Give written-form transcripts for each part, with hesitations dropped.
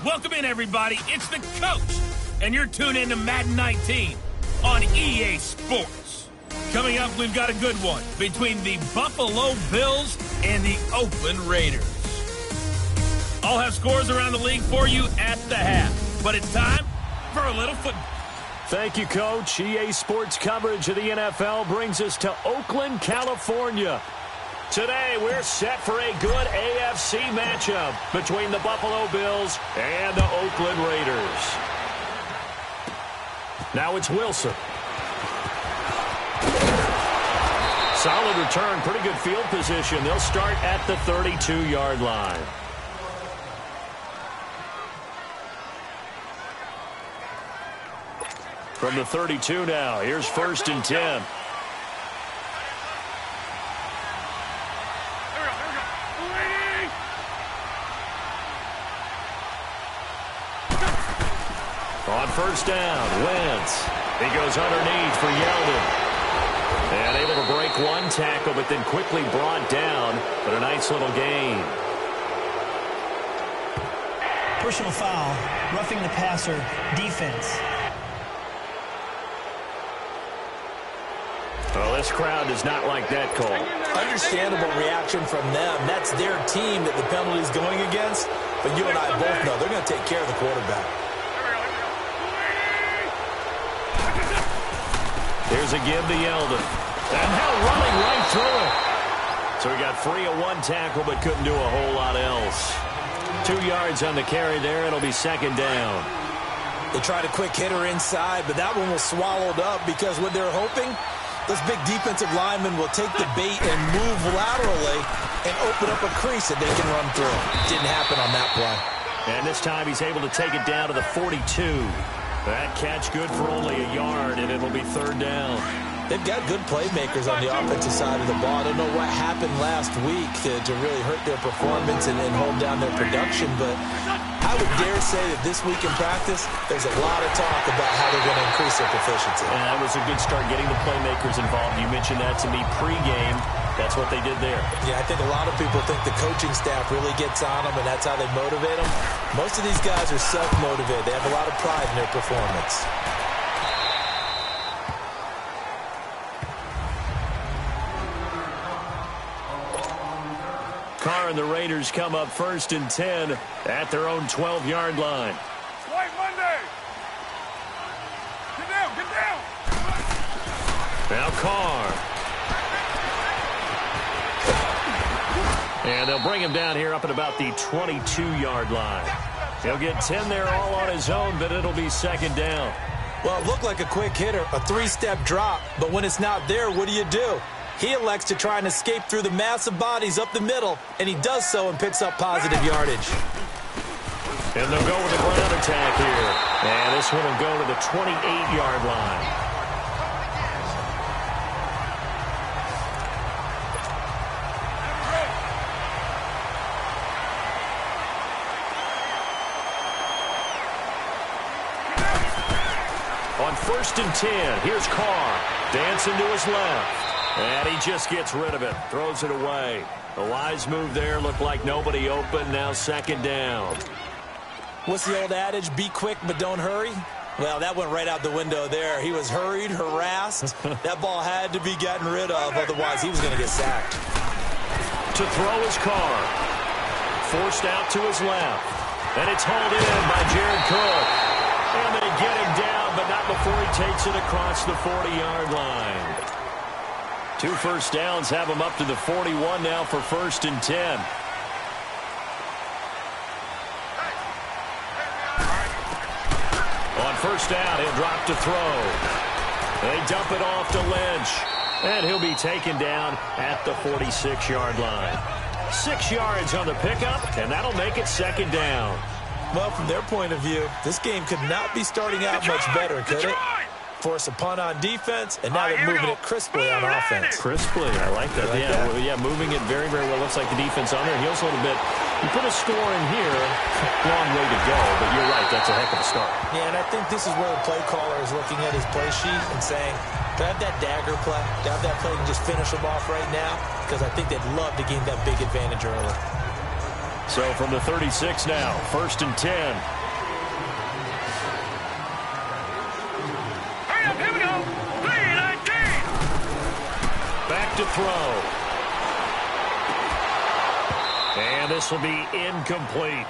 Welcome in, everybody. It's the coach, and you're tuned in to Madden 19 on EA Sports. Coming up, we've got a good one between the Buffalo Bills and the Oakland Raiders. I'll have scores around the league for you at the half, but it's time for a little football. Thank you, Coach. EA Sports coverage of the NFL brings us to Oakland, California. Today, we're set for a good AFC matchup between the Buffalo Bills and the Oakland Raiders. Now it's Wilson. Solid return, pretty good field position. They'll start at the 32-yard line. From the 32 now, here's 1st and 10. On 1st down, Wentz. He goes underneath for Yeldon. And able to break one tackle, but then quickly brought down. But a nice little gain. Personal foul, roughing the passer, defense. Well, this crowd does not like that call. Understandable reaction from them. That's their team that the penalty is going against. But you and I both know they're going to take care of the quarterback. Here's a give to Yeldon. And now running right through it. So he got free of one tackle but couldn't do a whole lot else. 2 yards on the carry there. It'll be 2nd down. They tried a quick hitter inside, but that one was swallowed up because what they're hoping, those big defensive linemen will take the bait and move laterally and open up a crease that they can run through. Didn't happen on that play. And this time he's able to take it down to the 42. That catch good for only a yard, and it'll be 3rd down. They've got good playmakers on the offensive side of the ball. I don't know what happened last week to really hurt their performance and hold down their production, but I would dare say that this week in practice, there's a lot of talk about how they're going to increase their proficiency. And that was a good start getting the playmakers involved. You mentioned that to me pregame. That's what they did there. Yeah, I think a lot of people think the coaching staff really gets on them, and that's how they motivate them. Most of these guys are self-motivated. They have a lot of pride in their performance. Carr and the Raiders come up 1st and 10 at their own 12-yard line. White Monday. Get down, get down. Now Carr. And they'll bring him down here up at about the 22-yard line. He'll get 10 there all on his own, but it'll be 2nd down. Well, it looked like a quick hitter, a 3-step drop, but when it's not there, what do? He elects to try and escape through the massive bodies up the middle, and he does so and picks up positive yardage. And they'll go with the ground attack here. And this one will go to the 28-yard line. On 1st and 10, here's Carr. Dancing to his left. And he just gets rid of it. Throws it away. A wise move there. Looked like nobody open. Now 2nd down. What's the old adage? Be quick, but don't hurry? Well, that went right out the window there. He was hurried, harassed. That ball had to be gotten rid of. Otherwise, he was going to get sacked. To throw his Carr. Forced out to his left. And it's hauled in by Jared Cook. And they get him down, but not before he takes it across the 40-yard line. 2 first downs have him up to the 41 now for 1st and 10. On 1st down, he'll drop to throw. They dump it off to Lynch. And he'll be taken down at the 46-yard line. 6 yards on the pickup, and that'll make it 2nd down. Well, from their point of view, this game could not be starting out much better, could it? force a punt on defense, and now they're moving it crisply on offense. Crisply, I like that. Yeah, moving it very, very well. Looks like the defense on their heels a little bit. You put a score in here, long way to go, but you're right, that's a heck of a start. Yeah, and I think this is where the play caller is looking at his play sheet and saying, do I have that dagger play? Do I have that play and just finish them off right now? Because I think they'd love to gain that big advantage early. So from the 36 now, 1st and 10. Here we go. 3-19. Back to throw. And this will be incomplete.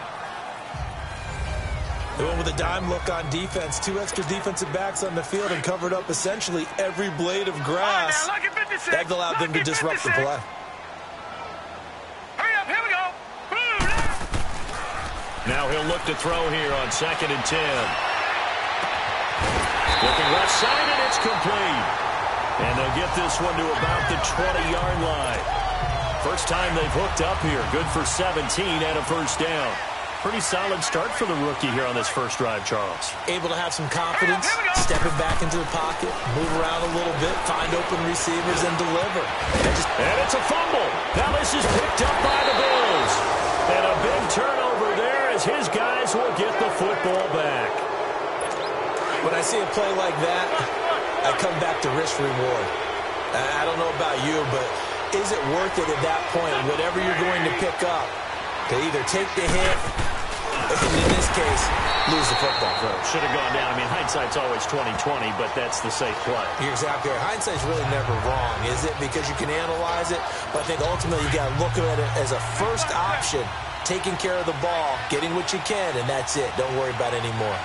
They went with a dime look on defense. 2 extra defensive backs on the field and covered up essentially every blade of grass. That allowed them to disrupt the play. Hurry up, here we go. Now he'll look to throw here on 2nd and 10. Looking left side, and it's complete. And they'll get this one to about the 20-yard line. First time they've hooked up here. Good for 17 and a first down. Pretty solid start for the rookie here on this first drive, Charles. Able to have some confidence, stepping back into the pocket, move around a little bit, find open receivers, and deliver. And it's a fumble. Now this is picked up by the Bills. And a big turnover there as his guys will get the football back. When I see a play like that, I come back to risk-reward. I don't know about you, but is it worth it at that point, whatever you're going to pick up, to either take the hit, and in this case, lose the football? Should have gone down. I mean, hindsight's always 20/20, but that's the safe play. You're exactly right. Hindsight's really never wrong, is it? Because you can analyze it, but I think ultimately you got to look at it as a first option, taking care of the ball, getting what you can, and that's it. Don't worry about any more.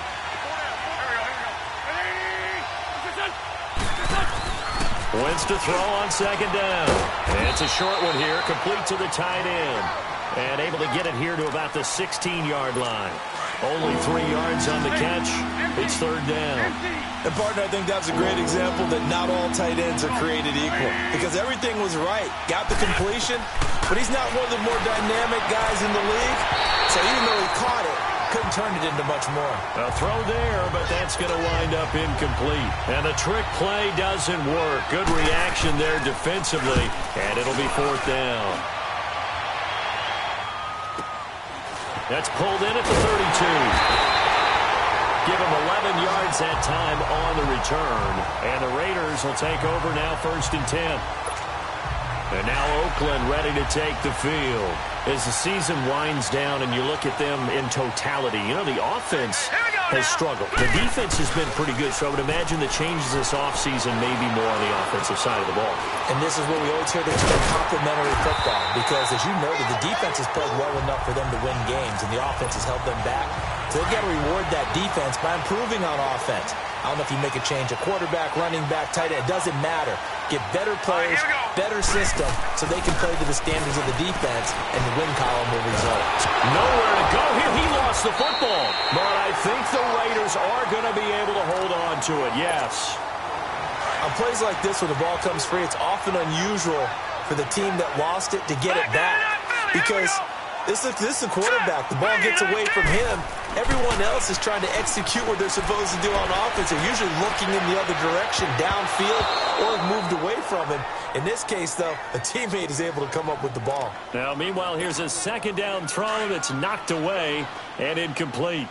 Wins to throw on 2nd down. And it's a short one here, complete to the tight end. And able to get it here to about the 16-yard line. Only 3 yards on the catch. It's 3rd down. And, partner, I think that's a great example that not all tight ends are created equal. Because everything was right. Got the completion, but he's not one of the more dynamic guys in the league. So even though he caught it, couldn't turn it into much more. A throw there, but that's going to wind up incomplete. And the trick play doesn't work. Good reaction there defensively, and it'll be 4th down. That's pulled in at the 32. Give him 11 yards that time on the return. And the Raiders will take over now 1st and 10. And now Oakland ready to take the field. As the season winds down and you look at them in totality, you know, the offense has struggled. The defense has been pretty good, so I would imagine the changes this offseason may be more on the offensive side of the ball. And this is where we always hear they expect complimentary football because, as you noted, the defense has played well enough for them to win games, and the offense has held them back. So they've got to reward that defense by improving on offense. I don't know if you make a change, a quarterback, running back, tight end, it doesn't matter. Get better players, better system, so they can play to the standards of the defense, and the win column will result. Nowhere to go here. He lost the football. But I think the Raiders are going to be able to hold on to it, yes. On plays like this, when the ball comes free, it's often unusual for the team that lost it to get it back. Because this is a quarterback. The ball gets away from him. Everyone else is trying to execute what they're supposed to do on offense. They're usually looking in the other direction, downfield, or have moved away from it. In this case, though, a teammate is able to come up with the ball. Now, meanwhile, here's a 2nd down throw that's knocked away and incomplete.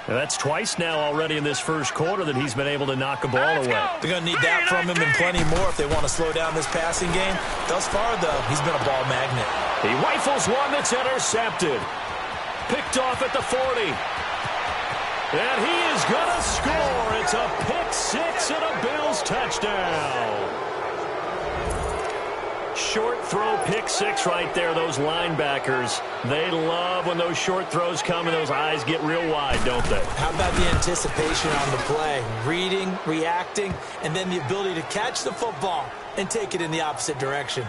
Now, that's twice now already in this first quarter that he's been able to knock a ball away. They're going to need that from him and plenty more if they want to slow down this passing game. Thus far, though, he's been a ball magnet. He rifles one that's intercepted. Picked off at the 40. And he is going to score. It's a pick 6 and a Bills touchdown. Short throw pick 6 right there. Those linebackers, they love when those short throws come and those eyes get real wide, don't they? How about the anticipation on the play? Reading, reacting, and then the ability to catch the football and take it in the opposite direction.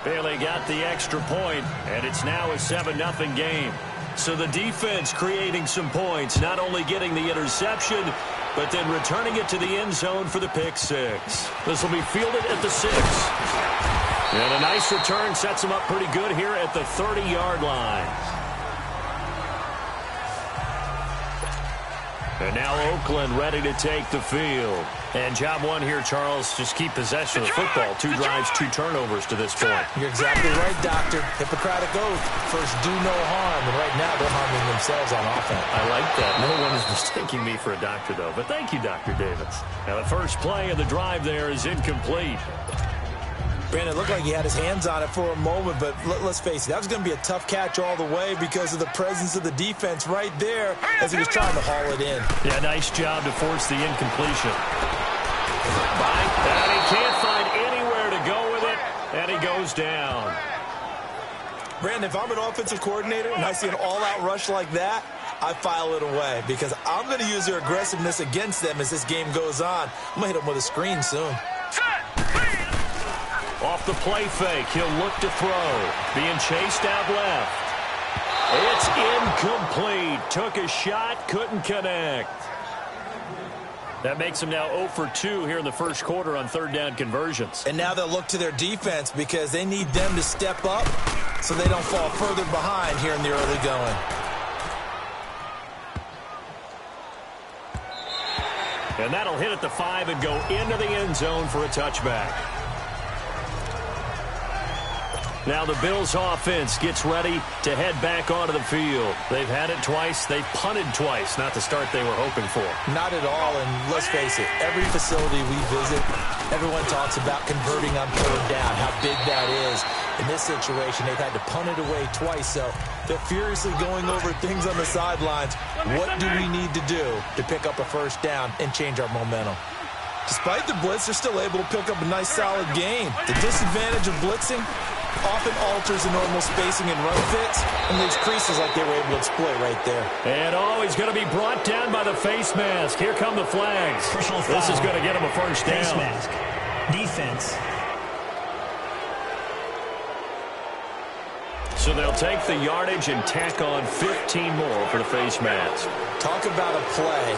Bailey got the extra point, and it's now a 7-0 game. So the defense creating some points, not only getting the interception, but then returning it to the end zone for the pick 6. This will be fielded at the 6. And a nice return sets him up pretty good here at the 30-yard line. And now Oakland ready to take the field. And job one here, Charles, just keep possession of the football. 2 drives, 2 turnovers to this point. You're exactly right, Doctor. Hippocratic oath. First, do no harm. And right now, they're harming themselves on offense. I like that. No one is mistaking me for a doctor, though. But thank you, Dr. Davis. Now, the first play of the drive there is incomplete. Brandon, it looked like he had his hands on it for a moment, but let's face it, that was going to be a tough catch all the way because of the presence of the defense right there as he was trying to haul it in. Yeah, nice job to force the incompletion. And he can't find anywhere to go with it, and he goes down. Brandon, if I'm an offensive coordinator and I see an all-out rush like that, I file it away because I'm going to use their aggressiveness against them as this game goes on. I'm going to hit them with a screen soon. Off the play fake, he'll look to throw. Being chased out left. It's incomplete. Took a shot, couldn't connect. That makes him now 0 for 2 here in the first quarter on third down conversions. And now they'll look to their defense because they need them to step up so they don't fall further behind here in the early going. And that'll hit at the 5 and go into the end zone for a touchback. Now the Bills offense gets ready to head back onto the field. They've had it twice. They've punted twice. Not the start they were hoping for. Not at all, and let's face it, every facility we visit, everyone talks about converting on third down, how big that is. In this situation, they've had to punt it away twice, so they're furiously going over things on the sidelines. What do we need to do to pick up a first down and change our momentum? Despite the blitz, they're still able to pick up a nice, solid gain. The disadvantage of blitzing often alters the normal spacing and run fits and leaves creases like they were able to exploit right there. And he's going to be brought down by the face mask. Here come the flags. This is going to get him a first down. Face mask. Defense. So they'll take the yardage and tack on 15 more for the face mask. Talk about a play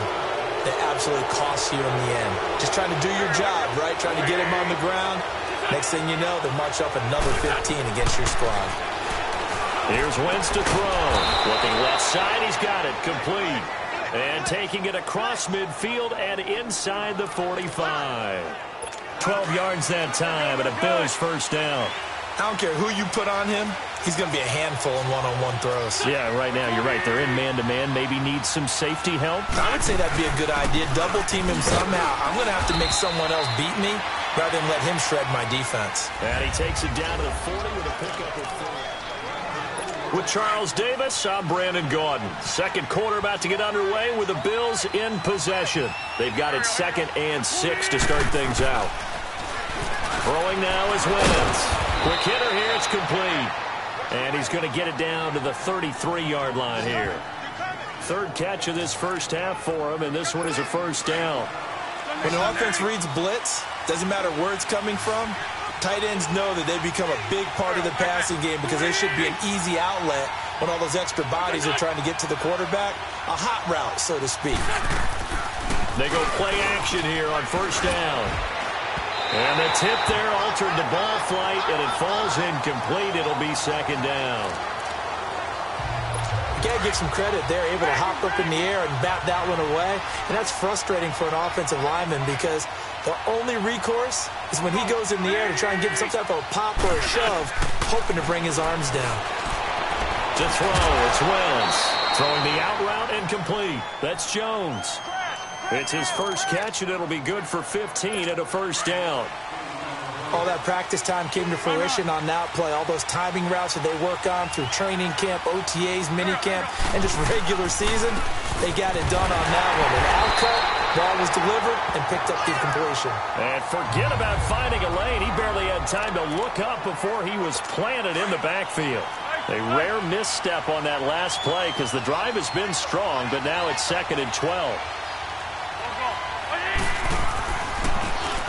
that absolutely costs you in the end. Just trying to do your job, right? Trying to get him on the ground. Next thing you know, they march up another 15 against your squad. Here's Wentz to throw. Looking left side, he's got it. Complete. And taking it across midfield and inside the 45. 12 yards that time and a Bills first down. I don't care who you put on him. He's going to be a handful in one-on-one throws. Yeah, right now, you're right. They're in man-to-man. Maybe needs some safety help. I would say that'd be a good idea. Double team him somehow. I'm going to have to make someone else beat me rather than let him shred my defense. And he takes it down to the 40 with a pickup of 4. With Charles Davis, I'm Brandon Gaudin. Second quarter about to get underway with the Bills in possession. They've got it 2nd and 6 to start things out. Throwing now is Wentz. Quick hitter here, it's complete. And he's going to get it down to the 33-yard line here. Third catch of this first half for him, and this one is a first down. When an offense reads blitz, doesn't matter where it's coming from, tight ends know that they become a big part of the passing game because they should be an easy outlet when all those extra bodies are trying to get to the quarterback. A hot route, so to speak. They go play action here on first down. And the tip there altered the ball flight, and it falls incomplete. It'll be second down. You got to give some credit. They're able to hop up in the air and bat that one away. And that's frustrating for an offensive lineman because the only recourse is when he goes in the air to try and get some type of a pop or a shove, hoping to bring his arms down. To throw, it's Wentz. Throwing the out route incomplete. That's Jones. It's his first catch, and it'll be good for 15 at a first down. All that practice time came to fruition on that play. All those timing routes that they work on through training camp, OTAs, minicamp, and just regular season, they got it done on that one. An outcut, ball was delivered, and picked up the completion. And forget about finding a lane. He barely had time to look up before he was planted in the backfield. A rare misstep on that last play because the drive has been strong, but now it's 2nd and 12.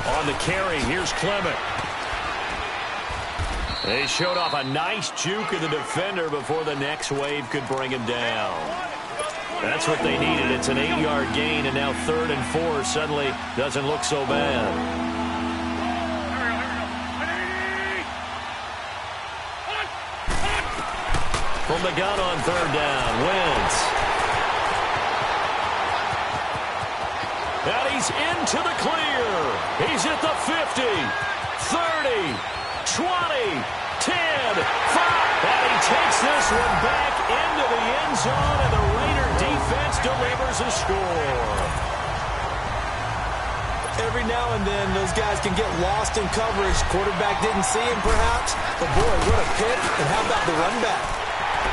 On the carry, here's Clement. They showed off a nice juke of the defender before the next wave could bring him down. That's what they needed. It's an 8-yard gain, and now 3rd and 4 suddenly doesn't look so bad. From the gun on 3rd down, Wentz. And he's into the clear. He's at the 50, 30, 20, 10, 5. And he takes this one back into the end zone, and the Raider defense delivers a score. Every now and then, those guys can get lost in coverage. Quarterback didn't see him, perhaps. But, boy, what a pick. And how about the run back?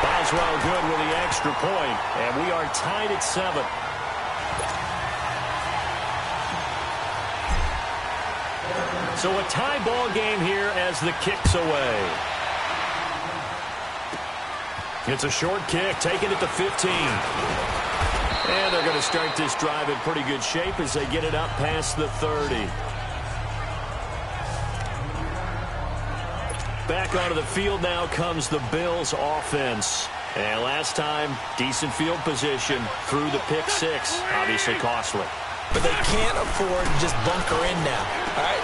Boswell good with the extra point, and we are tied at 7. So a tie ball game here as the kick's away. It's a short kick, taking it to 15. And they're going to start this drive in pretty good shape as they get it up past the 30. Back onto the field now comes the Bills offense. And last time, decent field position through the pick 6. Obviously costly. But they can't afford to just bunker in now. All right,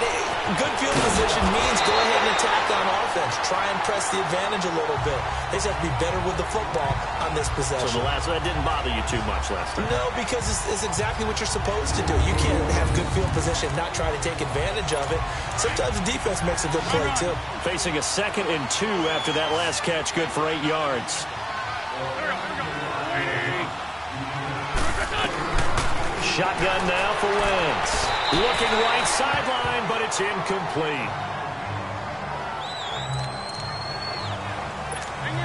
good field position means go ahead and attack on offense. Try and press the advantage a little bit. They just have to be better with the football on this possession. So that didn't bother you too much last time? No, because it's exactly what you're supposed to do. You can't have good field position and not try to take advantage of it. Sometimes the defense makes a good play, too. Facing a 2nd and 2 after that last catch, good for 8 yards. Shotgun now for Wentz. Looking right sideline, but it's incomplete.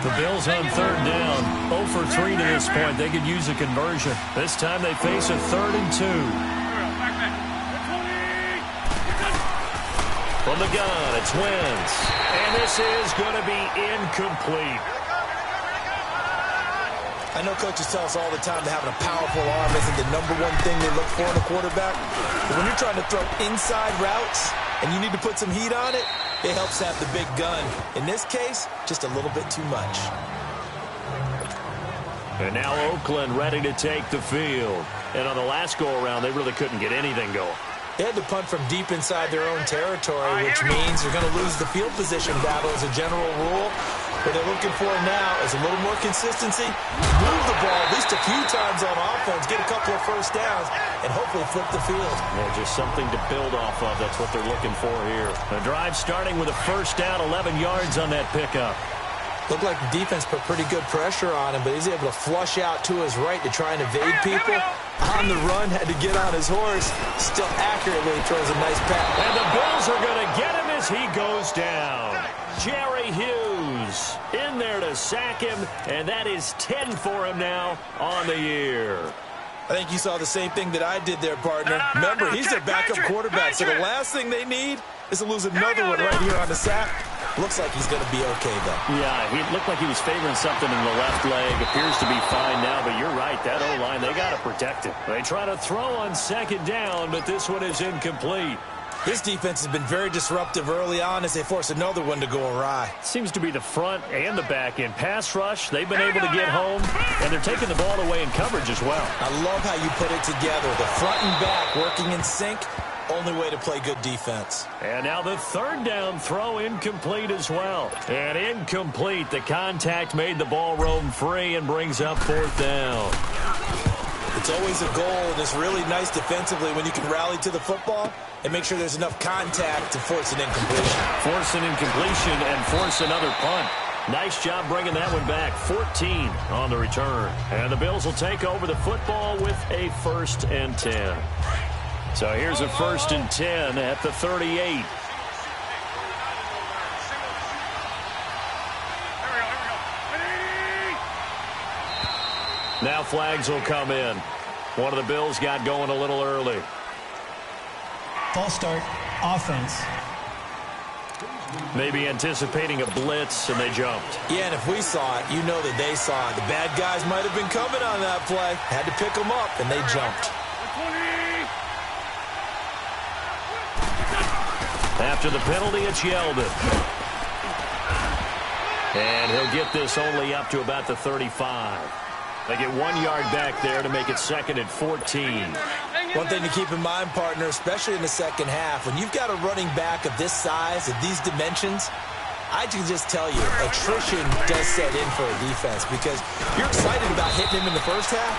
The Bills on 3rd down. 0 for 3 to this point. They could use a conversion. This time they face a 3rd and 2. From the gun, it's Wentz. And this is going to be incomplete. I know coaches tell us all the time that having a powerful arm isn't the #1 thing they look for in a quarterback. But when you're trying to throw inside routes and you need to put some heat on it, it helps have the big gun. In this case, just a little bit too much. And now Oakland ready to take the field. And on the last go-around, they really couldn't get anything going. They had to punt from deep inside their own territory, which means they're going to lose the field position battle as a general rule. What they're looking for now is a little more consistency, move the ball at least a few times on offense, get a couple of first downs, and hopefully flip the field. Yeah, just something to build off of. That's what they're looking for here. The drive starting with a first down, 11 yards on that pickup. Looked like the defense put pretty good pressure on him, but he's able to flush out to his right to try and evade people. On the run, had to get on his horse. Still accurately throws a nice pass. And the Bills are going to get him as he goes down. Jerry Hughes in there to sack him, and that is 10 for him now on the year. I think you saw the same thing that I did there, partner. Remember, he's their backup quarterback, so the last thing they need is to lose another one right here on the sack. Looks like he's going to be okay, though. Yeah, he looked like he was favoring something in the left leg. Appears to be fine now, but you're right. That O-line, they got to protect it. They try to throw on 2nd down, but this one is incomplete. This defense has been very disruptive early on as they force another one to go awry. Seems to be the front and the back end. Pass rush, they've been able to get home, and they're taking the ball away in coverage as well. I love how you put it together. The front and back working in sync. Only way to play good defense. And now the 3rd down throw incomplete as well. And incomplete. The contact made the ball roam free and brings up 4th down. It's always a goal, and it's really nice defensively when you can rally to the football and make sure there's enough contact to force an incompletion. Force an incompletion and force another punt. Nice job bringing that one back. 14 on the return. And the Bills will take over the football with a 1st and 10. So here's a 1st and 10 at the 38. Now flags will come in. One of the Bills got going a little early. False start, offense. Maybe anticipating a blitz, and they jumped. Yeah, and if we saw it, you know that they saw it. The bad guys might have been coming on that play. Had to pick them up, and they jumped. After the penalty, it's Yeldon. And he'll get this only up to about the 35. They get 1 yard back there to make it 2nd and 14. One thing to keep in mind, partner, especially in the second half, when you've got a running back of this size, of these dimensions, I can just tell you, attrition does set in for a defense because you're excited about hitting him in the first half.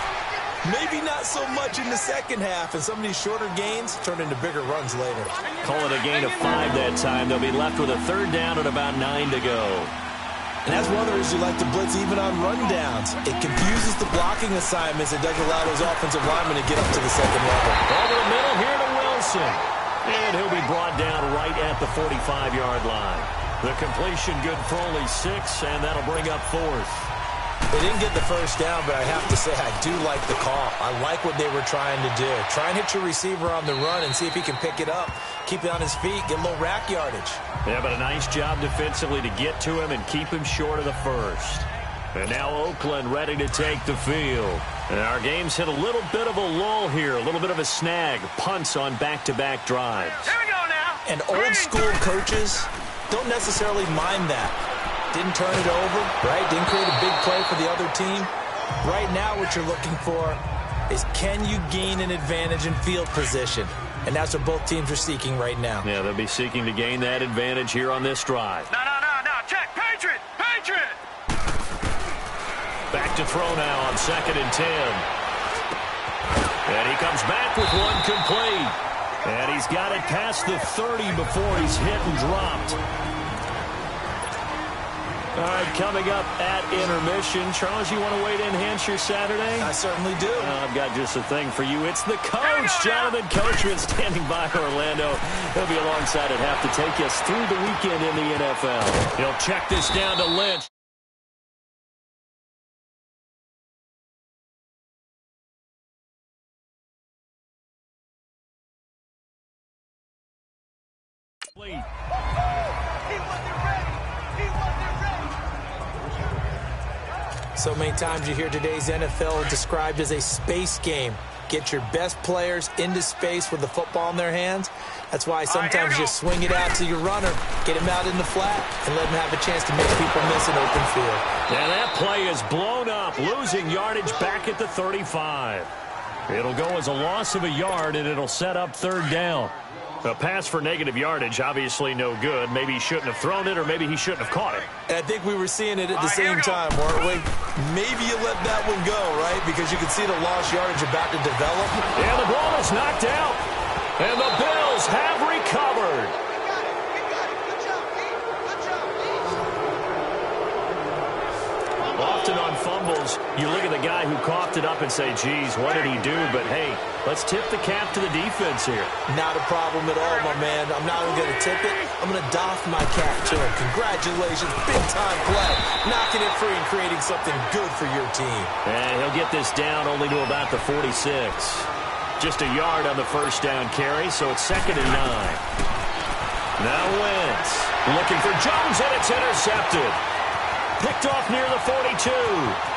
Maybe not so much in the second half, and some of these shorter gains turn into bigger runs later. Call it a gain of 5 that time. They'll be left with a third down and about 9 to go. And that's one of the reasons you like to blitz even on rundowns. It confuses the blocking assignments. It doesn't allow those offensive linemen to get up to the second level. Over the middle here to Wilson. And he'll be brought down right at the 45-yard line. The completion good for only 6, and that'll bring up 4th. They didn't get the first down, but I have to say I do like the call. I like what they were trying to do. Try and hit your receiver on the run and see if he can pick it up. Keep it on his feet, get a little rack yardage. Yeah, but a nice job defensively to get to him and keep him short of the first. And now Oakland ready to take the field. And our game's hit a little bit of a lull here, a little bit of a snag. Punts on back-to-back drives. Here we go now. And old-school coaches don't necessarily mind that. Didn't turn it over, right? Didn't create a big play for the other team. Right now what you're looking for is can you gain an advantage in field position? And that's what both teams are seeking right now. Yeah, they'll be seeking to gain that advantage here on this drive. No. Check. Patriot. Back to throw now on 2nd and 10. And he comes back with one complete. And he's got it past the 30 before he's hit and dropped. All right, coming up at intermission. Charles, you want to wait to enhance your Saturday? I certainly do. I've got just a thing for you. It's the coach, Jonathan Coachman, standing by Orlando. He'll be alongside at half to take us through the weekend in the NFL. He'll check this down to Lynch. So many times you hear today's NFL described as a space game. Get your best players into space with the football in their hands. That's why sometimes you swing it out to your runner, get him out in the flat, and let him have a chance to make people miss an open field. And that play is blown up, losing yardage back at the 35. It'll go as a loss of a yard, and it'll set up 3rd down. A pass for negative yardage, obviously no good. Maybe he shouldn't have thrown it, or maybe he shouldn't have caught it. And I think we were seeing it at the same time, weren't we? Maybe you let that one go, right? Because you can see the lost yardage about to develop. And the ball is knocked out. And the Bills have recovered. Often on fumbles, you look at the guy who coughed it up and say, geez, what did he do? But, hey, let's tip the cap to the defense here. Not a problem at all, my man. I'm not even going to tip it. I'm going to doff my cap to him. Congratulations. Big-time play. Knocking it free and creating something good for your team. And he'll get this down only to about the 46. Just a yard on the first down carry, so it's 2nd and 9. Now Wentz looking for Jones, and it's intercepted. Picked off near the 42.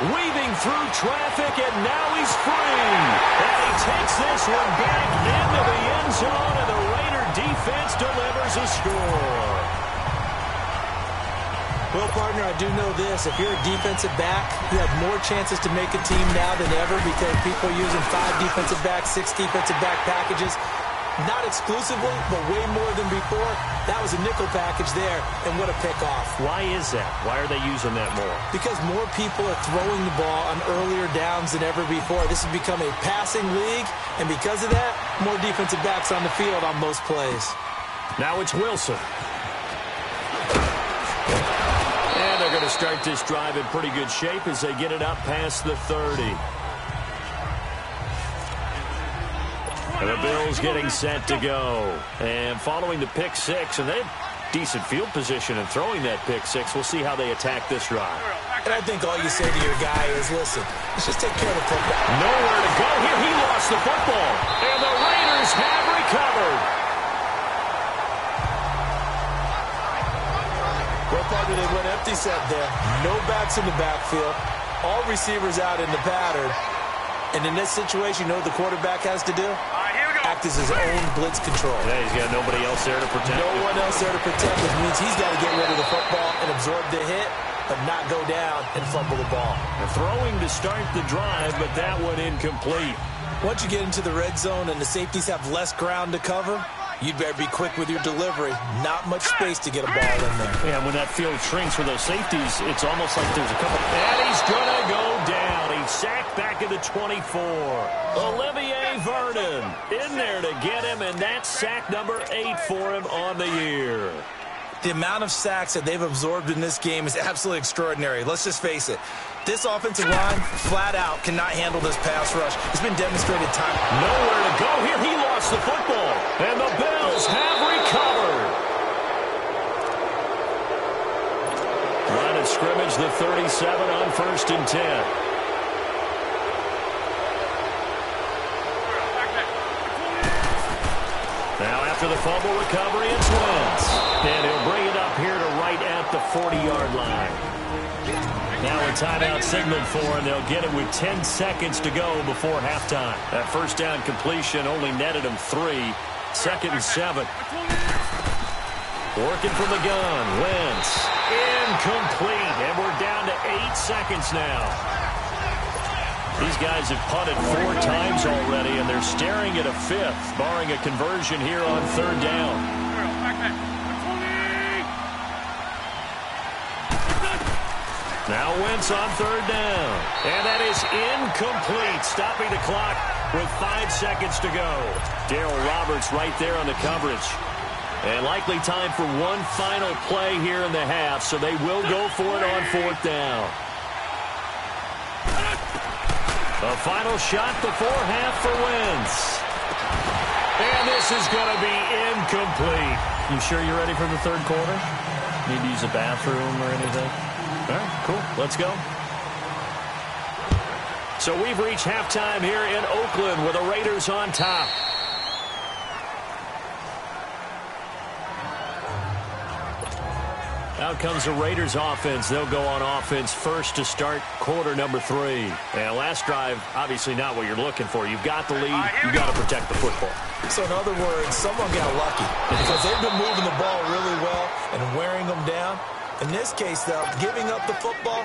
Weaving through traffic, and now he's free. And he takes this one back into the end zone, and the Raider defense delivers a score. Well, partner, I do know this. If you're a defensive back, you have more chances to make a team now than ever because people are using 5 defensive backs, 6 defensive back packages. Not exclusively, but way more than before. That was a nickel package there, and what a pickoff. Why is that? Why are they using that more? Because more people are throwing the ball on earlier downs than ever before. This has become a passing league, and because of that, more defensive backs on the field on most plays. Now it's Wilson. And they're going to start this drive in pretty good shape as they get it up past the 30. And the Bills getting set to go. And following the pick 6, and they have decent field position in throwing that pick 6. We'll see how they attack this drive. And I think all you say to your guy is, listen, let's just take care of the football. Nowhere to go here. He lost the football. And the Raiders have recovered. Well, partner, they went empty set there. No backs in the backfield. All receivers out in the pattern. And in this situation, you know what the quarterback has to do? Act as his own blitz control. Yeah, he's got nobody else there to protect him. No one else there to protect, which means he's got to get rid of the football and absorb the hit, but not go down and fumble the ball. Throwing to start the drive, but that one incomplete. Once you get into the red zone and the safeties have less ground to cover, you'd better be quick with your delivery. Not much space to get a ball in there. Yeah, when that field shrinks for those safeties, it's almost like there's a couple. And he's going to go down. He sacked back at the 24. Olivier Vernon in there to get him, and that's sack number 8 for him on the year. The amount of sacks that they've absorbed in this game is absolutely extraordinary. Let's just face it. This offensive line, flat out, cannot handle this pass rush. It's been demonstrated time. Nowhere to go here. He lost the football, and the Bills have recovered. Line of scrimmage, the 37 on 1st and 10. Now after the fumble recovery, it's Wentz. And he'll bring it up here to right at the 40-yard line. Now a timeout signaled for him. They'll get it with 10 seconds to go before halftime. That first down completion only netted him 3. 2nd and 7. Working from the gun. Wentz. Incomplete. And we're down to 8 seconds now. These guys have punted 4 times already, and they're staring at a 5th, barring a conversion here on 3rd down. Now Wentz on 3rd down. And that is incomplete, stopping the clock with 5 seconds to go. Darryl Roberts right there on the coverage. And likely time for one final play here in the half, so they will go for it on 4th down. A final shot before half for Wentz. And this is going to be incomplete. You sure you're ready for the 3rd quarter? Need to use a bathroom or anything? All right, cool. Let's go. So we've reached halftime here in Oakland with the Raiders on top. Out comes the Raiders offense. They'll go on offense first to start quarter number 3. And last drive, obviously not what you're looking for. You've got the lead. You've got to protect the football. So in other words, someone got lucky because they've been moving the ball really well and wearing them down. In this case, though, giving up the football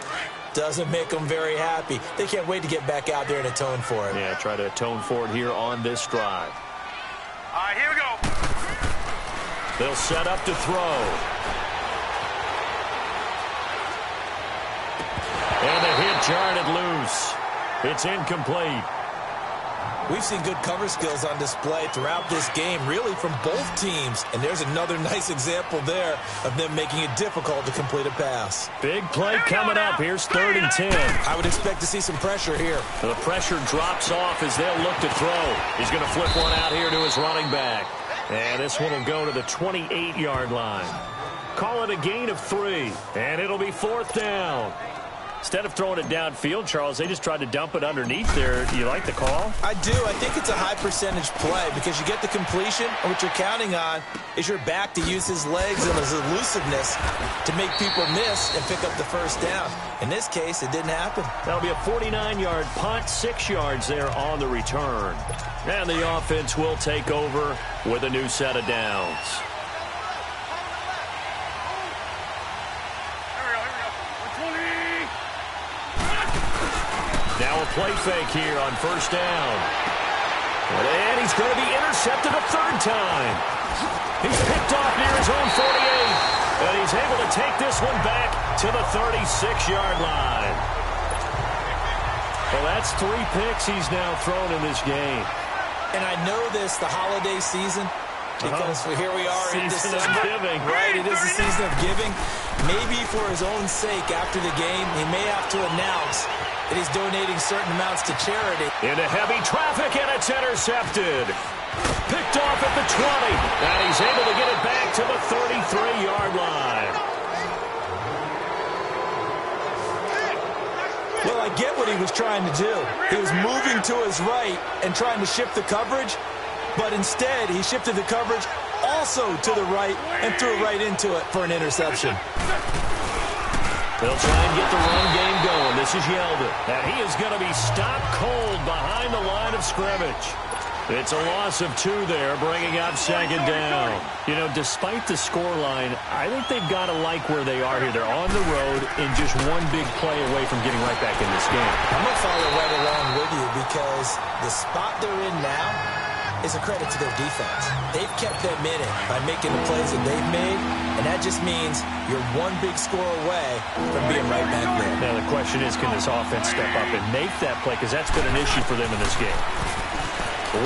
doesn't make them very happy. They can't wait to get back out there and atone for it. Yeah, try to atone for it here on this drive. All right, here we go. They'll set up to throw. And the hit jarred it loose. It's incomplete. We've seen good cover skills on display throughout this game, really from both teams. And there's another nice example there of them making it difficult to complete a pass. Big play coming up. Here's 3rd and 10. I would expect to see some pressure here. The pressure drops off as they'll look to throw. He's going to flip one out here to his running back. And this one will go to the 28-yard line. Call it a gain of 3. And it'll be 4th down. Instead of throwing it downfield, Charles, they just tried to dump it underneath there. Do you like the call? I do. I think it's a high-percentage play because you get the completion, and what you're counting on is your back to use his legs and his elusiveness to make people miss and pick up the first down. In this case, it didn't happen. That'll be a 49-yard punt, 6 yards there on the return. And the offense will take over with a new set of downs. Now a play fake here on 1st down. And he's going to be intercepted a 3rd time. He's picked off near his own 48. And he's able to take this one back to the 36-yard line. Well, that's 3 picks he's now thrown in this game. And I know this, the holiday season, because here we are in Season December. of giving. Right, it is the season of giving. Maybe for his own sake after the game, he may have to announce that he's donating certain amounts to charity. Into heavy traffic, and it's intercepted. Picked off at the 20. And he's able to get it back to the 33-yard line. Well, I get what he was trying to do. He was moving to his right and trying to shift the coverage, but instead he shifted the coverage also to the right and threw right into it for an interception. They'll try and get the run game going. This is Yeldon. And he is going to be stopped cold behind the line of scrimmage. It's a loss of 2 there, bringing up 2nd down. You know, despite the scoreline, I think they've got to like where they are here. They're on the road and just one big play away from getting right back in this game. I'm going to follow right along with you because the spot they're in now is a credit to their defense. They've kept them in it by making the plays that they've made, and that just means you're one big score away from being right back there. Now the question is, can this offense step up and make that play? Because that's been an issue for them in this game.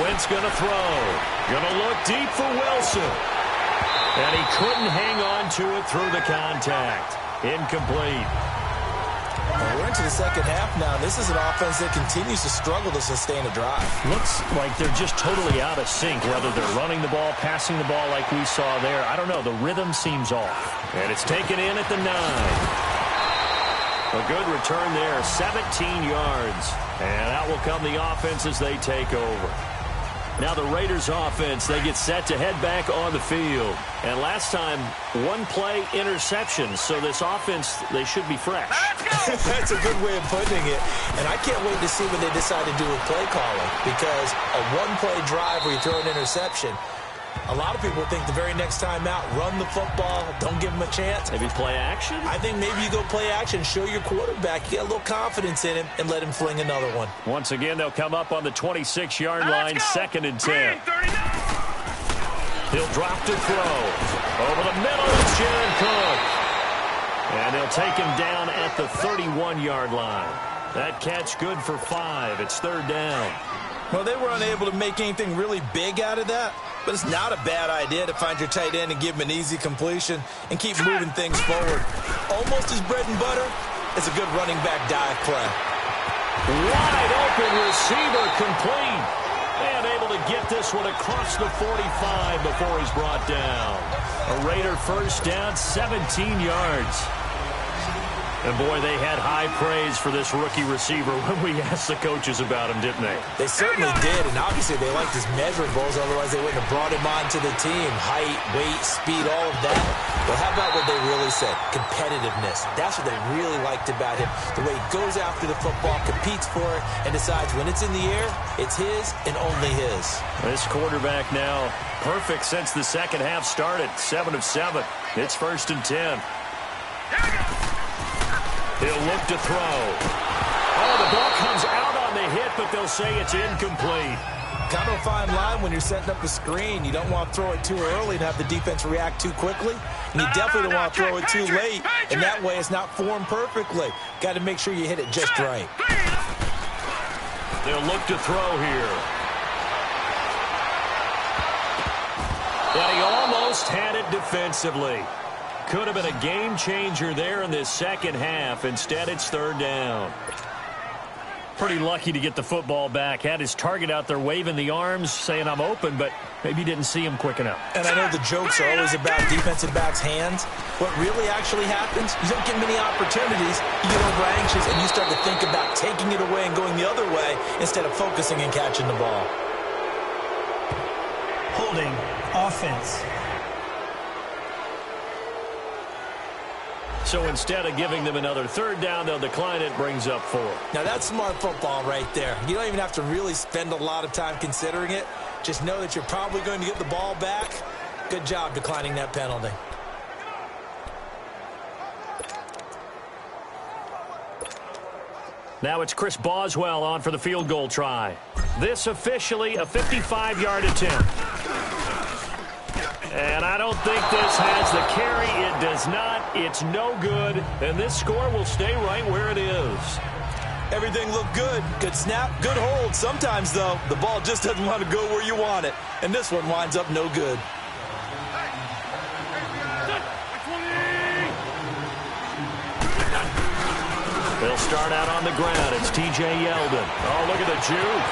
Wentz going to throw. Going to look deep for Wilson. And he couldn't hang on to it through the contact. Incomplete. Well, we're into the second half now. This is an offense that continues to struggle to sustain a drive. Looks like they're just totally out of sync, whether they're running the ball, passing the ball like we saw there. I don't know. The rhythm seems off. And it's taken in at the 9. A good return there, 17 yards. And out will come the offense as they take over. Now the Raiders offense, they get set to head back on the field. And last time, one play interception. So this offense, they should be fresh. That's a good way of putting it. And I can't wait to see what they decide to do with play calling. Because a one-play drive where you throw an interception, a lot of people think the very next time out, run the football, don't give them a chance. Maybe play action? I think maybe you go play action, show your quarterback, you get a little confidence in him, and let him fling another one. Once again, they'll come up on the 26-yard line, 2nd and 10. He'll drop to throw. Over the middle, it's Jared Cook. And they'll take him down at the 31-yard line. That catch good for 5. It's 3rd down. Well, they were unable to make anything really big out of that. But it's not a bad idea to find your tight end and give him an easy completion and keep moving things forward. Almost his bread and butter is a good running back dive play. Wide open receiver complete. And able to get this one across the 45 before he's brought down. A Raider first down, 17 yards. And, boy, they had high praise for this rookie receiver when we asked the coaches about him, didn't they? They certainly did, and obviously they liked his measurables, otherwise they wouldn't have brought him onto the team. Height, weight, speed, all of that. But how about what they really said? Competitiveness. That's what they really liked about him. The way he goes after the football, competes for it, and decides when it's in the air, it's his and only his. This quarterback now perfect since the second half started. 7 of 7. It's 1st and 10. He'll look to throw. Oh, the ball comes out on the hit, but they'll say it's incomplete. Kind of a fine line when you're setting up a screen. You don't want to throw it too early and have the defense react too quickly. And you definitely don't want to throw it too late. And that way it's not formed perfectly. Got to make sure you hit it just right. They'll look to throw here. And he almost had it defensively. Could have been a game changer there in this second half. Instead, it's 3rd down. Pretty lucky to get the football back. Had his target out there waving the arms, saying I'm open, but maybe didn't see him quick enough. And I know the jokes are always about defensive backs' hands. What really actually happens, you don't get many opportunities, you get over anxious, and you start to think about taking it away and going the other way instead of focusing and catching the ball. Holding offense. So instead of giving them another 3rd down, they'll decline it, brings up 4. Now that's smart football right there. You don't even have to really spend a lot of time considering it. Just know that you're probably going to get the ball back. Good job declining that penalty. Now it's Chris Boswell on for the field goal try. This officially a 55-yard attempt. And I don't think this has the carry. It does not. It's no good. And this score will stay right where it is. Everything looked good. Good snap, good hold. Sometimes, though, the ball just doesn't want to go where you want it. And this one winds up no good. They'll start out on the ground. It's T.J. Yeldon. Oh, look at the juke.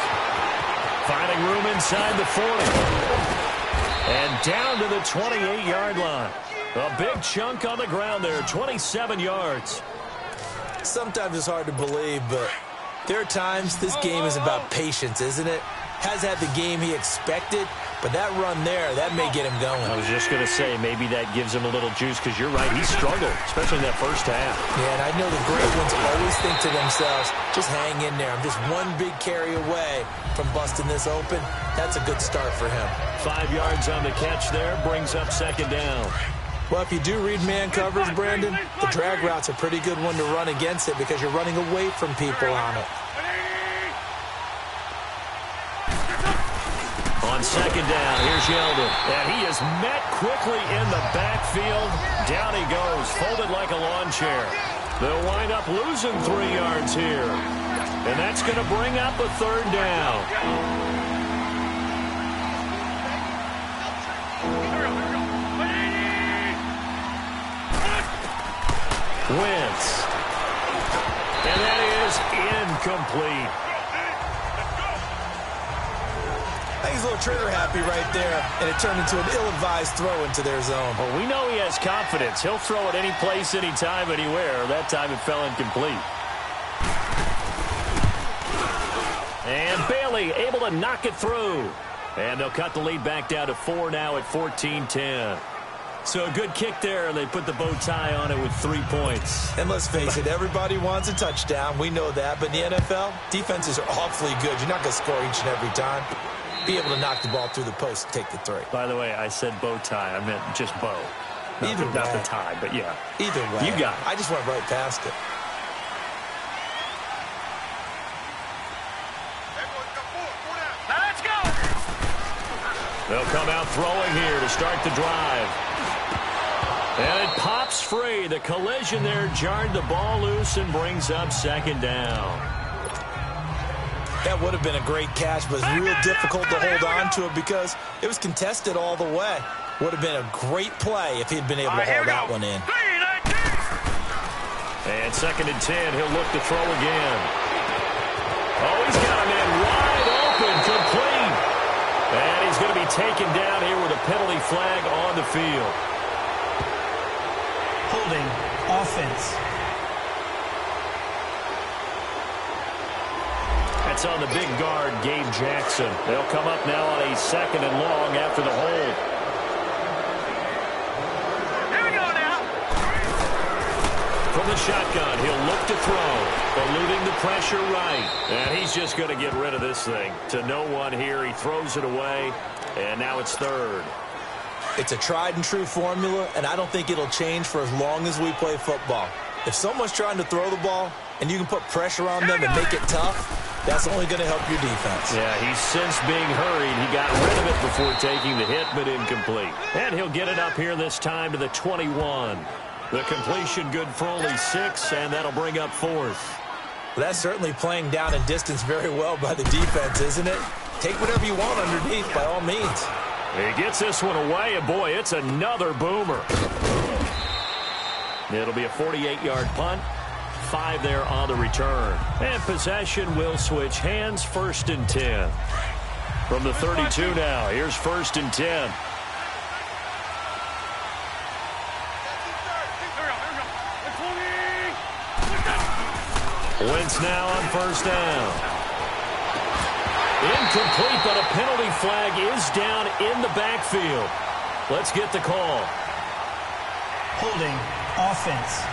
Finding room inside the 40. And down to the 28-yard line. A big chunk on the ground there, 27 yards. Sometimes it's hard to believe, but there are times this game is about patience, isn't it? Has had the game he expected, but that run there, that may get him going. I was just going to say, maybe that gives him a little juice, because you're right, he struggled, especially in that first half. Yeah, and I know the great ones always think to themselves, just hang in there. I'm just one big carry away from busting this open. That's a good start for him. 5 yards on the catch there, brings up 2nd down. Well, if you do read man coverage, Brandon, the drag route's a pretty good one to run against it because you're running away from people on it. On On second down, here's Yeldon. And he is met quickly in the backfield. Down he goes, folded like a lawn chair. They'll wind up losing 3 yards here. And that's going to bring up a third down. Wentz. And that is incomplete. I think he's a little trigger happy right there, and it turned into an ill-advised throw into their zone. Well, we know he has confidence. He'll throw it any place, anytime, anywhere. That time it fell incomplete. And Bailey able to knock it through. And they'll cut the lead back down to 4 now at 14-10. So a good kick there, and they put the bow tie on it with 3 points. And let's face it, everybody wants a touchdown. We know that. But in the NFL, defenses are awfully good. You're not going to score each and every time. Be able to knock the ball through the post and take the 3. By the way, I said bow tie. I meant just bow. Not the tie, but yeah. Either way. You got it. I just went right past it. Now let's go. They'll come out throwing here to start the drive. And it pops free. The collision there jarred the ball loose and brings up second down. That would have been a great catch, but it's real difficult to hold on to it because it was contested all the way. Would have been a great play if he'd been able to haul that one in. And second and 10, he'll look to throw again. Oh, he's got a man wide open, complete. And he's going to be taken down here with a penalty flag on the field. Holding offense. That's on the big guard, Gabe Jackson. They'll come up now on a second and long after the hold. Here we go now. From the shotgun, he'll look to throw, eluding the pressure right. And he's just going to get rid of this thing. To no one here, he throws it away, and now it's third. It's a tried-and-true formula, and I don't think it'll change for as long as we play football. If someone's trying to throw the ball, and you can put pressure on them and make it tough, that's only going to help your defense. Yeah, he's since being hurried. He got rid of it before taking the hit, but incomplete. And he'll get it up here this time to the 21. The completion good for only 6, and that'll bring up fourth. Well, that's certainly playing down and distance very well by the defense, isn't it? Take whatever you want underneath, by all means. He gets this one away, and boy, it's another boomer. It'll be a 48-yard punt. 5 there on the return. And possession will switch hands, 1st and 10. From the 32 now, here's 1st and 10. Wentz now on 1st down. Incomplete, but a penalty flag is down in the backfield. Let's get the call. Holding offense.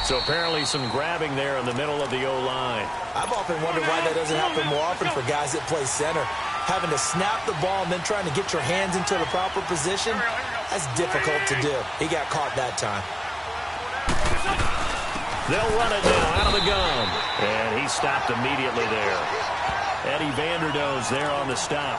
So apparently some grabbing there in the middle of the O-line. I've often wondered why that doesn't happen more often for guys that play center. Having to snap the ball and then trying to get your hands into the proper position, that's difficult to do. He got caught that time. They'll run it now out of the gun. And he stopped immediately there. Eddie Vanderdoes there on the stop.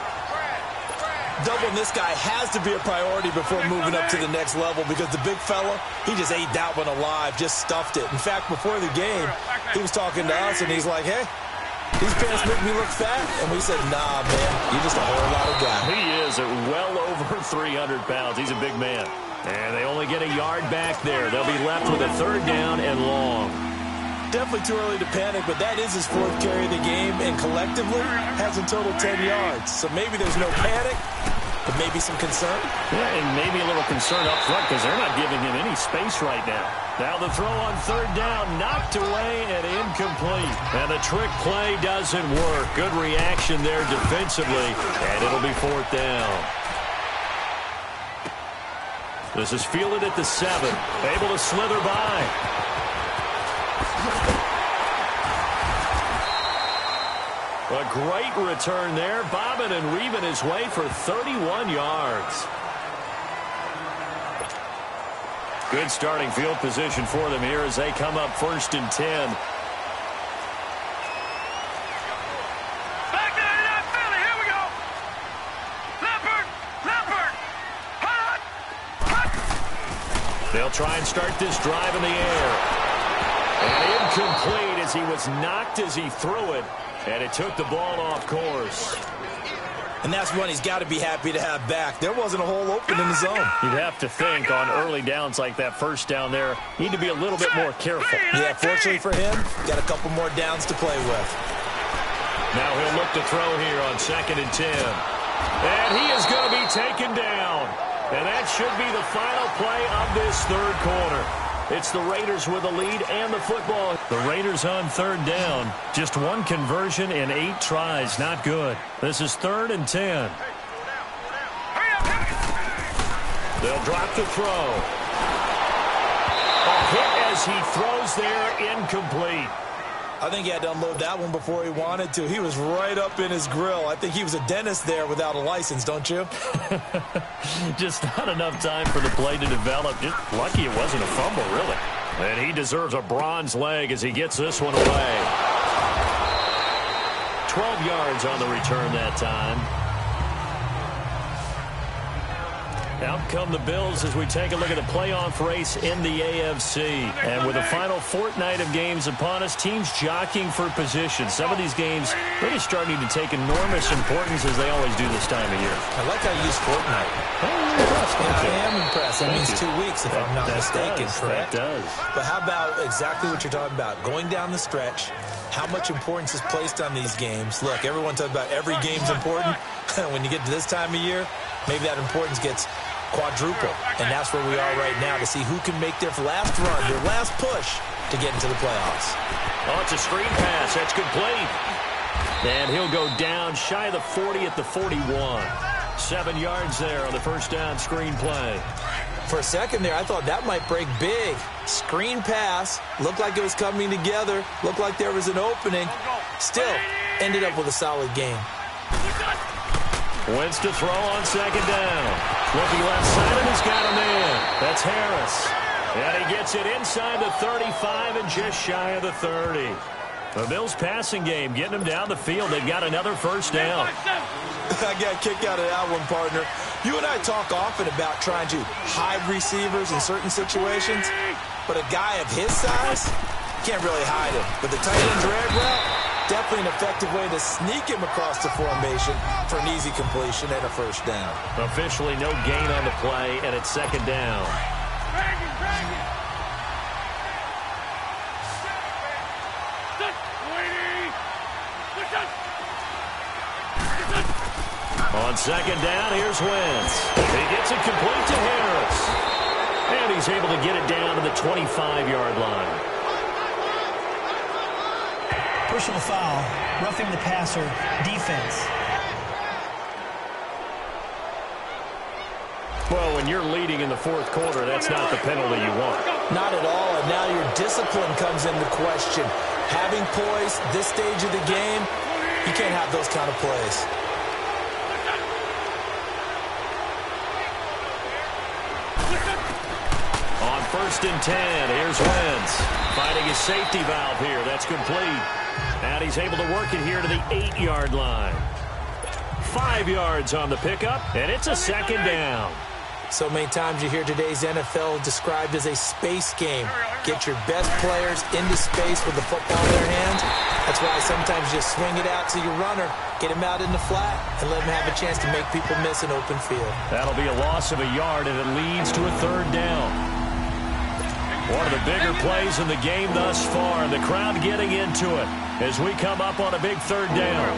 Doubling this guy has to be a priority before moving up to the next level because the big fella, he just ate that one alive, just stuffed it. In fact, before the game, he was talking to us, and he's like, hey, these pants make me look fat. And we said, nah, man, you're just a whole lot of guy. He is at well over 300 pounds. He's a big man. And they only get a yard back there. They'll be left with a 3rd down and long. Definitely too early to panic, but that is his 4th carry of the game, and collectively has in total 10 yards. So maybe there's no panic, but maybe some concern. Yeah, and maybe a little concern up front because they're not giving him any space right now. Now the throw on 3rd down, knocked away and incomplete. And the trick play doesn't work. Good reaction there defensively, and it'll be 4th down. This is fielded at the 7, able to slither by. A great return there, bobbing and weaving his way for 31 yards. Good starting field position for them here as they come up 1st and 10. They'll try and start this drive in the air. And incomplete as he was knocked as he threw it. And it took the ball off course. And that's one he's got to be happy to have back. There wasn't a hole open in the zone. You'd have to think on early downs like that first down there, need to be a little bit more careful. Yeah, fortunately for him, got a couple more downs to play with. Now he'll look to throw here on 2nd and 10. And he is going to be taken down. And that should be the final play of this third quarter. It's the Raiders with the lead and the football. The Raiders on 3rd down. Just one conversion in 8 tries. Not good. This is 3rd and 10. They'll drop the throw. A hit as he throws there, incomplete. I think he had to unload that one before he wanted to. He was right up in his grill. I think he was a dentist there without a license, don't you? Just not enough time for the play to develop. Just lucky it wasn't a fumble, really. And he deserves a bronze leg as he gets this one away. 12 yards on the return that time. Out come the Bills as we take a look at the playoff race in the AFC. And with the final fortnight of games upon us, teams jockeying for position. Some of these games really starting to take enormous importance as they always do this time of year. I like how you use fortnight. I am impressed. That means 2 weeks, if I'm not mistaken, correct? That does. But how about exactly what you're talking about? Going down the stretch, how much importance is placed on these games? Look, everyone talks about every game's important. When you get to this time of year, maybe that importance gets quadruple. And that's where we are right now to see who can make their last run, their last push to get into the playoffs. Oh, it's a screen pass. That's complete. And he'll go down shy of the 40 at the 41. 7 yards there on the first down screen play. For a second there, I thought that might break big. Screen pass. Looked like it was coming together. Looked like there was an opening. Still ended up with a solid game. Wentz to throw on 2nd down. Looking left side, and he's got a man. That's Harris. And he gets it inside the 35 and just shy of the 30. The Bills passing game, getting them down the field. They've got another first down. I got a kick out of that one, partner. You and I talk often about trying to hide receivers in certain situations, but a guy of his size can't really hide him. But the tight end drag route, definitely an effective way to sneak him across the formation for an easy completion and a first down. Officially no gain on the play, and it's 2nd down. On 2nd down, here's Wentz. He gets it complete to Harris. And he's able to get it down to the 25-yard line. Personal foul, roughing the passer, defense. Well, when you're leading in the 4th quarter, that's not the penalty you want. Not at all, and now your discipline comes into question. Having poise this stage of the game, you can't have those kind of plays. On 1st and 10, here's Wentz. Finding his safety valve here. That's complete. And he's able to work it here to the 8-yard line. 5 yards on the pickup, and it's a 2nd down. So many times you hear today's NFL described as a space game. Get your best players into space with the football in their hands. That's why sometimes you swing it out to your runner, get him out in the flat, and let him have a chance to make people miss an open field. That'll be a loss of a yard, and it leads to a 3rd down. One of the bigger plays in the game thus far, and the crowd getting into it as we come up on a big 3rd down.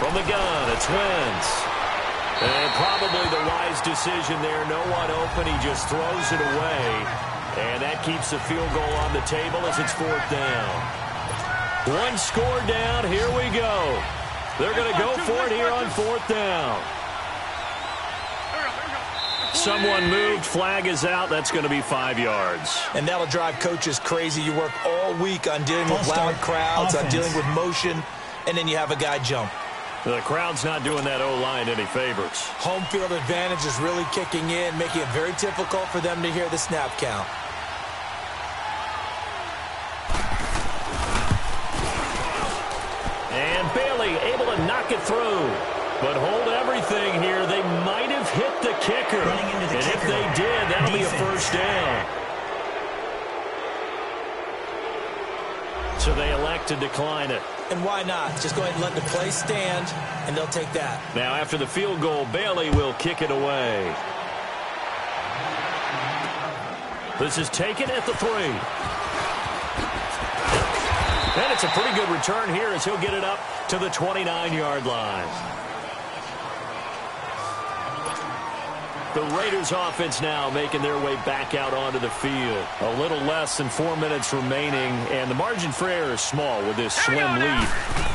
From the gun, it's Wentz. And probably the wise decision there. No one open. He just throws it away. And that keeps the field goal on the table as it's 4th down. One score down. Here we go. They're going to go for it here on 4th down. Someone moved. Flag is out. That's going to be 5 yards. And that'll drive coaches crazy. You work all week on dealing with loud crowds, on dealing with motion, and then you have a guy jump. The crowd's not doing that O-line any favors. Home field advantage is really kicking in, making it very difficult for them to hear the snap count. And Bailey able to knock it through. But hold everything here. They might have hit the And if they did, that'll be a first down. So they elect to decline it. And why not? Just go ahead and let the play stand, and they'll take that. Now, after the field goal, Bailey will kick it away. This is taken at the 3. And it's a pretty good return here as he'll get it up to the 29-yard line. The Raiders offense now making their way back out onto the field. A little less than 4 minutes remaining, and the margin for error is small with this slim lead.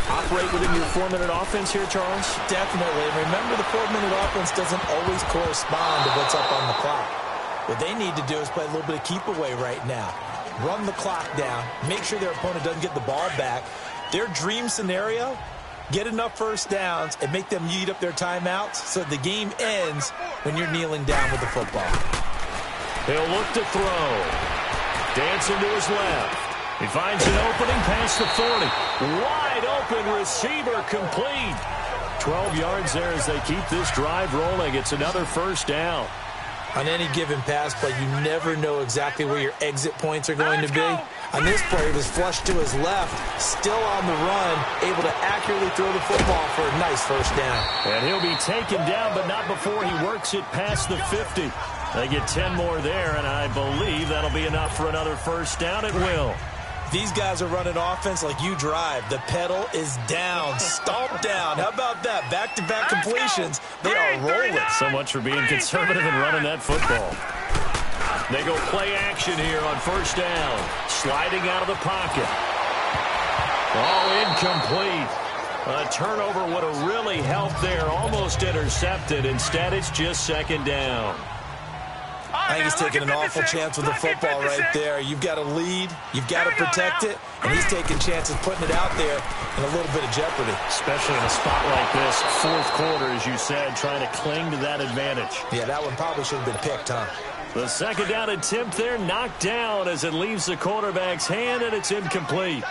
Operate within your 4-minute offense here, Charles? Definitely. And remember, the 4-minute offense doesn't always correspond to what's up on the clock. What they need to do is play a little bit of keep away right now. Run the clock down. Make sure their opponent doesn't get the ball back. Their dream scenario, get enough first downs and make them eat up their timeouts so the game ends when you're kneeling down with the football. He'll look to throw. Dancing to his left. He finds an opening past the 40. Wide open receiver complete. 12 yards there as they keep this drive rolling. It's another first down. On any given pass play, you never know exactly where your exit points are going to be. On this play, he was flushed to his left, still on the run, able to accurately throw the football for a nice first down. And he'll be taken down, but not before he works it past the 50. They get 10 more there, and I believe that'll be enough for another first down. It will. These guys are running offense like you drive. The pedal is down, stomp down. How about that? Back-to-back completions. They are rolling. So much for being conservative and running that football. They go play action here on first down. Sliding out of the pocket. All incomplete. A turnover would have really helped there. Almost intercepted. Instead, it's just second down. I think he's taking an awful chance with the football right there. You've got a lead. You've got to protect it. And he's taking chances putting it out there in a little bit of jeopardy. Especially in a spot like this, fourth quarter, as you said, trying to cling to that advantage. Yeah, that one probably should have been picked, huh? The second down attempt there knocked down as it leaves the quarterback's hand, and it's incomplete.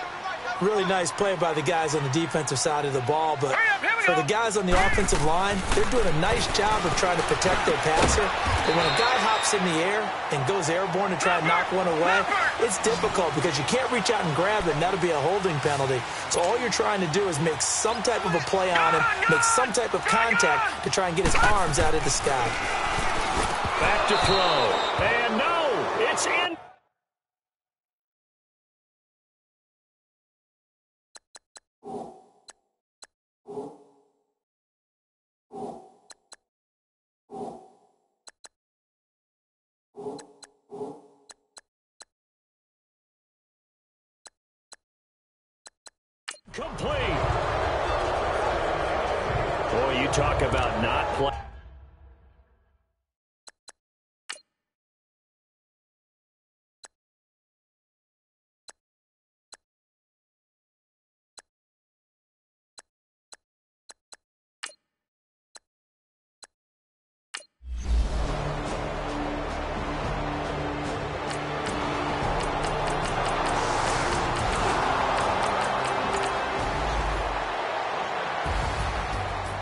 Really nice play by the guys on the defensive side of the ball, but for the guys on the offensive line, they're doing a nice job of trying to protect their passer. But when a guy hops in the air and goes airborne to try and knock one away, it's difficult because you can't reach out and grab it, and that'll be a holding penalty. So all you're trying to do is make some type of a play on him, make some type of contact to try and get his arms out of the sky. Back to throw. And no, it's in. Complete. Boy, you talk about not playing.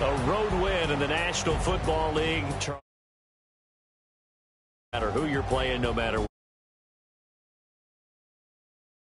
A road win in the National Football League. No matter who you're playing, no matter